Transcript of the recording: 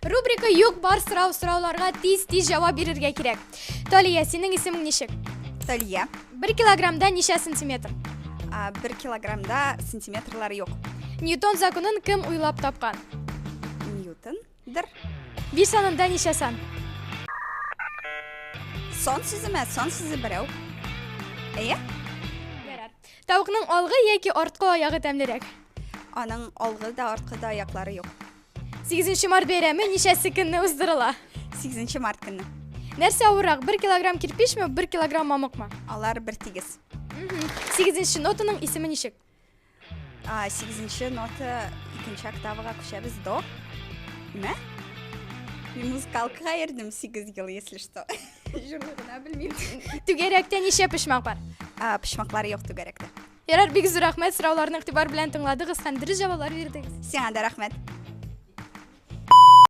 Рубрика юк бар сұрауларға тез жауап берерге керек. Толия, сенің есімің нешік? Талия. 1 килограммда неше сантиметр? 1 килограммда сантиметрлар жоқ. Ньютон законын кім ойлап тапқан? Ньютондыр. 5 санында неше сан? Сон сөзі ме? Сон сөзі біреу. Тауықның алғы яки артқы аяғы тәмлірек? Аның алғы да артқы да аяқлары жоқ. 8 март бейрамы нешесі күнні ұздырыла? 8 март күні. Нәрсе ауырақ, 1 килограмм кирпич ме, 1 килограмм мамық ма? Алар бір тегіз. 8 нотының исімі нешік? 8 нота 2 октаваға көшеміз до. Ме? Мен музыкалкаға ердім 8 ел, если что. Жұрлығына білмеймін. Түгеректе неше пішмақ бар? Пішмақлары жоқ түгеректі. Ярар, бек зор рахмет, сұрауларының ықтибар білән тыңладығыз, қандыры жабалар бердіңіз. Сен ада рахмет.